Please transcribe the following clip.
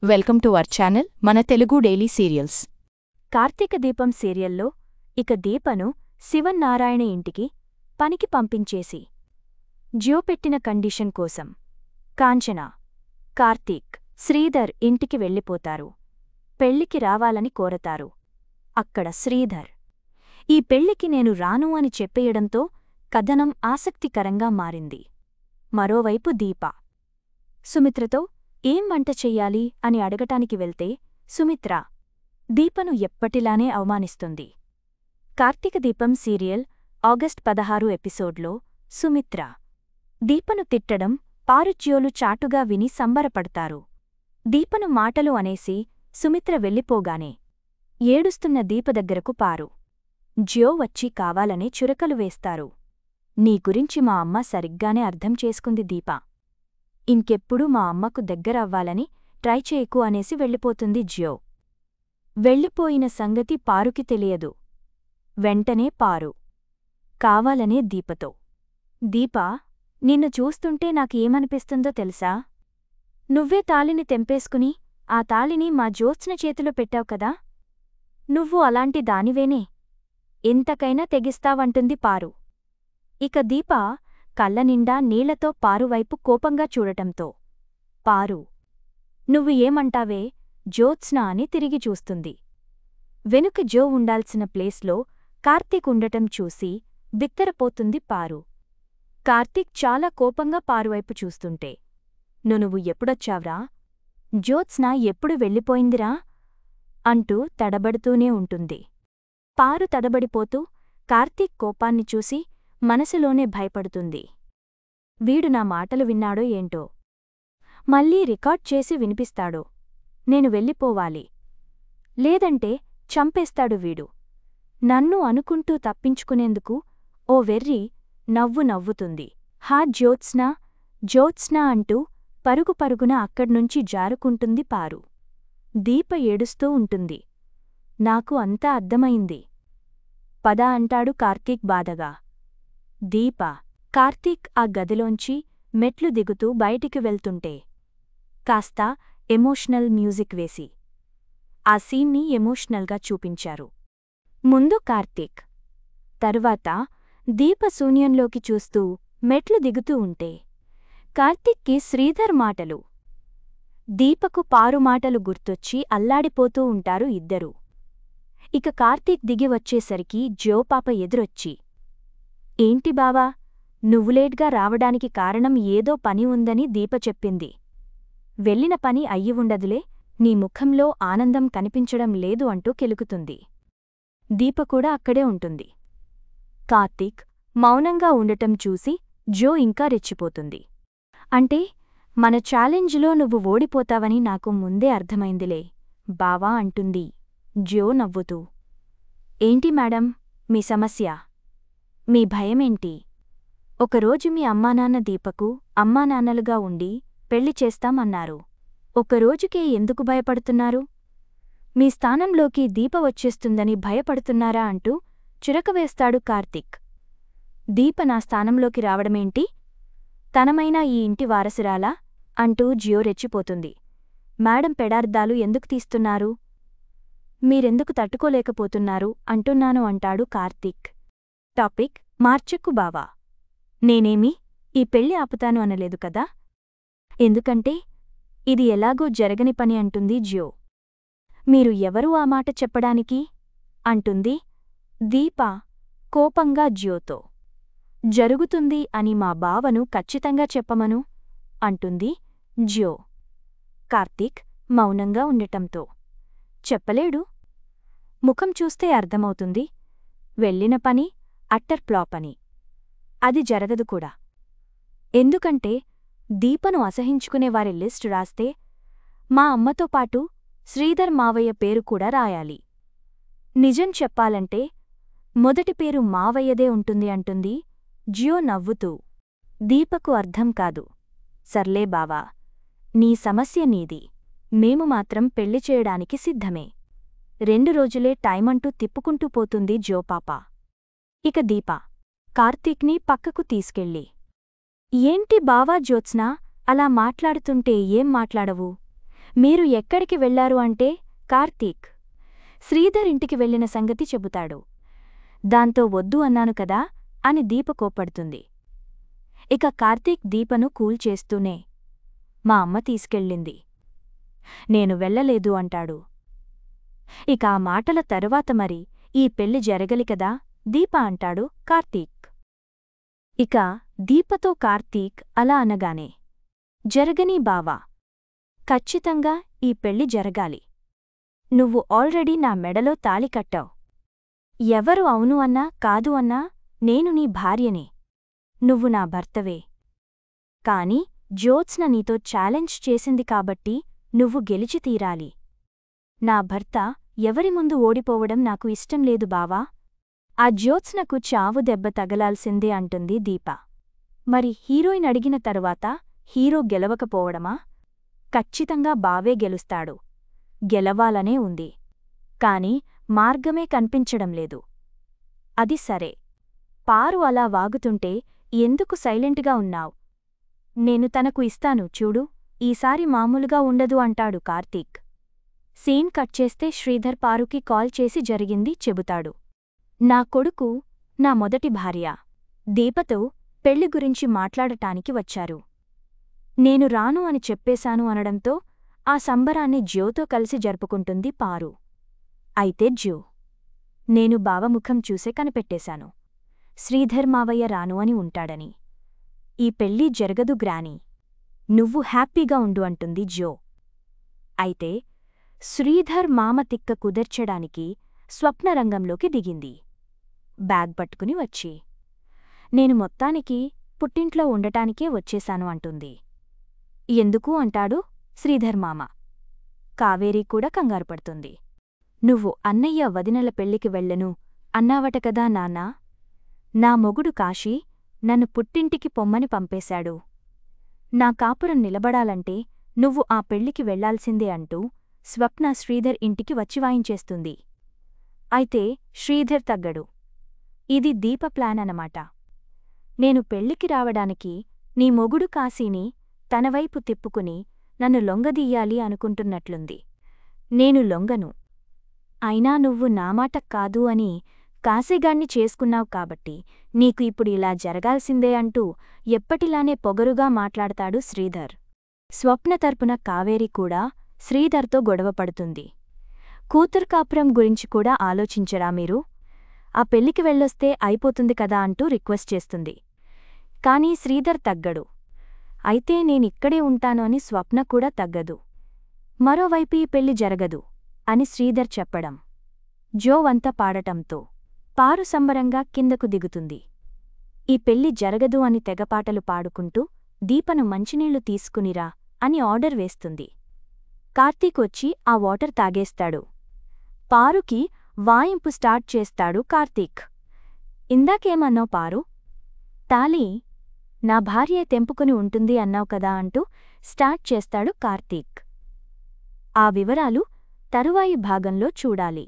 Welcome to our channel మన Telugu daily serials. Karthika దీపం సీరియల్లో ఇక దీపను శివన్నారాయణ ఇంటికి పనికి పంపించేసి జియో పెట్టిన కండిషన్ కోసం కాంచన, కార్తీక్, శ్రీధర్ ఇంటికి వెళ్ళిపోతారు. పెళ్లికి రావాలని కోరతారు. అక్కడ శ్రీధర్ ఈ పెళ్లికి నేను రాను అని చెప్పేయడంతో కథనం ఆసక్తికరంగా మారింది. మరోవైపు దీప సుమిత్రతో ఏం వంట చెయ్యాలి అని అడగటానికి వెళ్తే సుమిత్ర దీపను ఎప్పటిలానే అవమానిస్తుంది. కార్తీక దీపం సీరియల్ ఆగస్ట్ 16 ఎపిసోడ్లో సుమిత్ర దీపను తిట్టడం పారుజ్యోలు చాటుగా విని సంబరపడతారు. దీపను మాటలు అనేసి సుమిత్ర వెళ్ళిపోగానే ఏడుస్తున్న దీప దగ్గరకు పారు, జ్యో వచ్చి కావాలనే చురకలు వేస్తారు. నీ గురించి మా అమ్మ సరిగ్గానే అర్థం చేసుకుంది దీప. ఇంకెప్పుడూ మా అమ్మకు దగ్గరవ్వాలని ట్రై చేయకు అనేసి వెళ్ళిపోతుంది జ్యో. వెళ్ళిపోయిన సంగతి పారుకి తెలియదు. వెంటనే పారు కావాలనే దీపతో, దీపా, నిన్ను చూస్తుంటే నాకేమనిపిస్తుందో తెలుసా? నువ్వే తాళిని తెంపేసుకుని ఆ తాళిని మా జ్యోత్స్న చేతిలో పెట్టావు కదా, నువ్వు అలాంటి దానివేనే, ఎంతకైనా తెగిస్తావంటుంది పారు. ఇక దీప కళ్ళనిండా నీళ్లతో పారువైపు కోపంగా చూడటంతో పారు నువ్వు ఏమంటావే జ్యోత్స్న అని తిరిగి చూస్తుంది. వెనుక జో ఉండాల్సిన ప్లేస్లో కార్తీక్ ఉండటం చూసి బిత్తరపోతుంది పారు. కార్తీక్ చాలా కోపంగా పారువైపు చూస్తుంటే, నువ్వు ఎప్పుడొచ్చావ్రా, జ్యోత్స్న ఎప్పుడు వెళ్ళిపోయిందిరా అంటూ తడబడుతూనే ఉంటుంది. పారు తడబడిపోతూ కార్తీక్ కోపాన్ని చూసి మనసులోనే భయపడుతుంది. వీడు నా మాటలు విన్నాడో ఏంటో, మళ్ళీ రికార్డ్ చేసి వినిపిస్తాడో, నేను వెళ్ళిపోవాలి, లేదంటే చంపేస్తాడు వీడు, నన్ను అనుకుంటూ తప్పించుకునేందుకు ఓ వెర్రి నవ్వు నవ్వుతుంది. హా జ్యోత్స్నా, జ్యోత్స్నా అంటూ పరుగు పరుగున అక్కడ్నుంచి జారుకుంటుంది పారు. దీప ఏడుస్తూ ఉంటుంది. నాకు అంతా అర్థమైంది, పద అంటాడు కార్తీక్ బాధగా. దీప, కార్తీక్ ఆ గదిలోంచి మెట్లు దిగుతూ బయటికి వెళ్తుంటే కాస్త ఎమోషనల్ మ్యూజిక్ వేసి ఆ సీన్ని ఎమోషనల్గా చూపించారు. ముందు కార్తీక్, తరువాత దీప శూన్యంలోకి చూస్తూ మెట్లు దిగుతూ ఉంటే కార్తీక్కి శ్రీధర్ మాటలు, దీపకు పారు మాటలు గుర్తొచ్చి అల్లాడిపోతూ ఉంటారు ఇద్దరూ. ఇక కార్తీక్ దిగి వచ్చేసరికి జ్యోపాప ఎదురొచ్చి, ఏంటి బావా, నువ్వు లేట్గా రావడానికి కారణం ఏదో పని ఉందని దీప చెప్పింది. వెళ్ళిన పని అయ్యి ఉండదులే, నీ ముఖంలో ఆనందం కనిపించడం లేదు అంటూ కెలుకుతుంది. దీప కూడా అక్కడే ఉంటుంది. కార్తీక్ మౌనంగా ఉండటం చూసి జో ఇంకా రెచ్చిపోతుంది. అంటే మన ఛాలెంజ్లో నువ్వు ఓడిపోతావని నాకు ముందే అర్థమైందిలే బావా అంటుంది జో నవ్వుతూ. ఏంటి మేడం మీ సమస్య, మీ భయమేంటి? ఒకరోజు మీ అమ్మానాన్న దీపకు అమ్మానాన్నలుగా ఉండి పెళ్లి చేస్తామన్నారు. ఒకరోజుకే ఎందుకు భయపడుతున్నారు? మీ స్థానంలోకి దీప వచ్చేస్తుందని భయపడుతున్నారా అంటూ చురకవేస్తాడు కార్తీక్. దీప నా స్థానంలోకి రావడమేంటి? తనమైనా ఈ ఇంటి వారసురాలా అంటూ జియో రెచ్చిపోతుంది. మేడం పెడార్థాలు ఎందుకు తీస్తున్నారు? మీరెందుకు తట్టుకోలేకపోతున్నారు అంటున్నాను అంటాడు కార్తీక్. టాపిక్ మార్చక్కు బావా, నేనేమీ ఈ పెళ్లి ఆపుతాను అనలేదు కదా, ఎందుకంటే ఇది ఎలాగూ జరగని పని అంటుంది జ్యో. మీరు ఎవరూ ఆ మాట చెప్పడానికి అంటుంది దీప కోపంగా జ్యోతో. జరుగుతుంది అని మా బావను ఖచ్చితంగా చెప్పమను అంటుంది జ్యో. కార్తీక్ మౌనంగా ఉండటంతో చెప్పలేడు. ముఖం చూస్తే అర్థమవుతుంది వెళ్ళిన పని అట్టర్ ఫ్లాప్ అని. అది జరగదు కూడా. ఎందుకంటే దీపను అసహించుకునేవారి లిస్టు రాస్తే మా అమ్మతో పాటు శ్రీధర్ మావయ్య పేరు కూడా రాయాలి. నిజం చెప్పాలంటే మొదటి పేరు మావయ్యదే ఉంటుంది అంటుంది జియో నవ్వుతూ. దీపకు అర్థం కాదు. సర్లే బావా, నీ సమస్య నీది, మేము మాత్రం పెళ్లి చేయడానికి సిద్ధమే. 2 రోజులే టైమంటూ తిప్పుకుంటూ పోతుంది జోపాప. ఇక దీప కార్తీక్ని పక్కకు తీసుకెళ్ళి, ఏంటి బావా జ్యోత్స్నా, అలా మాట్లాడుతుంటే ఏం మాట్లాడవు? మీరు ఎక్కడికి వెళ్లారు అంటే కార్తీక్ శ్రీధర్ ఇంటికి వెళ్లిన సంగతి చెబుతాడు. దాంతో వద్దు అన్నాను కదా అని దీప కోప్పడుతుంది. ఇక కార్తీక్ దీపను కూల్చేస్తూనే మా అమ్మ తీసుకెళ్ళింది, నేను వెళ్ళలేదు అంటాడు. ఇక ఆ మాటల తరువాత మరి ఈ పెళ్లి జరగలి కదా దీప అంటాడు కార్తీక్. ఇక దీపతో కార్తీక్ అలా అనగానే, జరగనీ బావా, ఖచ్చితంగా ఈ పెళ్లి జరగాలి. నువ్వు ఆల్రెడీ నా మెడలో తాళి కట్టావు. ఎవరు అవును అన్నా కాదు అన్నా నేను నీ భార్యనే, నువ్వు నా భర్తవే. కాని జ్యోత్స్న నీతో ఛాలెంజ్ చేసింది కాబట్టి నువ్వు గెలిచి తీరాలి. నా భర్త ఎవరి ముందు ఓడిపోవడం నాకు ఇష్టం లేదు బావా. ఆ జ్యోత్స్నకు చావు దెబ్బ తగలాల్సిందే అంటుంది దీప. మరి హీరోయిన్ అడిగిన తరువాత హీరో గెలవకపోవడమా? ఖచ్చితంగా బావే గెలుస్తాడు. గెలవాలనే ఉంది. కాని మార్గమే కనిపించడం లేదు. అది సరే, పారు అలా వాగుతుంటే ఎందుకు సైలెంటుగా ఉన్నావ్? నేను తనకు ఇస్తాను చూడు, ఈసారి మామూలుగా ఉండదు అంటాడు కార్తీక్. సీన్ కట్ చేస్తే శ్రీధర్ పారుకి కాల్ చేసి జరిగింది చెబుతాడు. నా కొడుకు, నా మొదటి భార్య దీపతో పెళ్లి గురించి మాట్లాడటానికి వచ్చారు. నేను రాను అని చెప్పేశాను అనడంతో ఆ సంబరాన్ని జ్యోతో కలిసి జరుపుకుంటుంది పారు. అయితే జ్యో, నేను బావముఖం చూసే కనిపెట్టేశాను. శ్రీధర్ మావయ్య రాను అని ఉంటాడని. ఈ పెళ్ళి జరగదు గ్రానీ, నువ్వు హ్యాపీగా ఉండు అంటుంది జ్యో. అయితే శ్రీధర్ మామ తిక్క కుదర్చడానికి స్వప్నరంగంలోకి దిగింది. బ్యాగ్ పట్టుకుని వచ్చి, నేను మొత్తానికి పుట్టింట్లో ఉండటానికే వచ్చేశాను అంటుంది. ఎందుకు అంటాడు శ్రీధర్ మామ. కావేరీ కూడా కంగారుపడుతుంది. నువ్వు అన్నయ్య వదినల పెళ్లికి వెళ్ళను అన్నావట కదా నాన్నా. నా మొగుడు కాశీ నన్ను పుట్టింటికి పొమ్మని పంపేశాడు. నా కాపురం నిలబడాలంటే నువ్వు ఆ పెళ్లికి వెళ్లాల్సిందే అంటూ స్వప్న శ్రీధర్ ఇంటికి వచ్చి వాయించేస్తుంది. అయితే శ్రీధర్ తగ్గడు. ఇది దీప ప్లాన్ అనమాట. నేను పెళ్లికి రావడానికి నీ మొగుడు కాశీని తనవైపు తిప్పుకుని నన్ను లొంగదీయాలి అనుకుంటున్నట్లుంది. నేను లొంగను. అయినా నువ్వు నామాట కాదు అని కాశీగాణ్ణి చేసుకున్నావు కాబట్టి నీకు ఇప్పుడు ఇలా జరగాల్సిందే అంటూ ఎప్పటిలానే పొగరుగా మాట్లాడతాడు శ్రీధర్. స్వప్న తరపున కావేరి కూడా శ్రీధర్తో గొడవపడుతుంది. కూతురు కాపురం గురించి కూడా ఆలోచించరా మీరు? ఆ పెళ్లికి వెళ్ళొస్తే అయిపోతుంది కదా అంటూ రిక్వెస్ట్ చేస్తుంది. కానీ శ్రీధర్ తగ్గడు. అయితే నేనిక్కడే ఉంటాను అని స్వప్న కూడా తగ్గదు. మరోవైపు ఈ పెళ్లి జరగదు అని శ్రీధర్ చెప్పడం, జో వంత పాడటంతో పారు సంబరంగా కిందకు దిగుతుంది. ఈ పెళ్లి జరగదు అని తెగపాటలు పాడుకుంటూ దీపను మంచినీళ్లు తీసుకునిరా అని ఆర్డర్ వేస్తుంది. కార్తీక్ వచ్చి ఆ వాటర్ తాగేస్తాడు. పారుకి వాయింపు స్టార్ట్ చేస్తాడు కార్తీక్. ఇందాకేమన్నావు పారు? తాళి నా భార్యే తెంపుకుని ఉంటుంది అన్నావు కదా అంటూ స్టార్ట్ చేస్తాడు కార్తీక్. ఆ వివరాలు తరువాయి భాగంలో చూడాలి.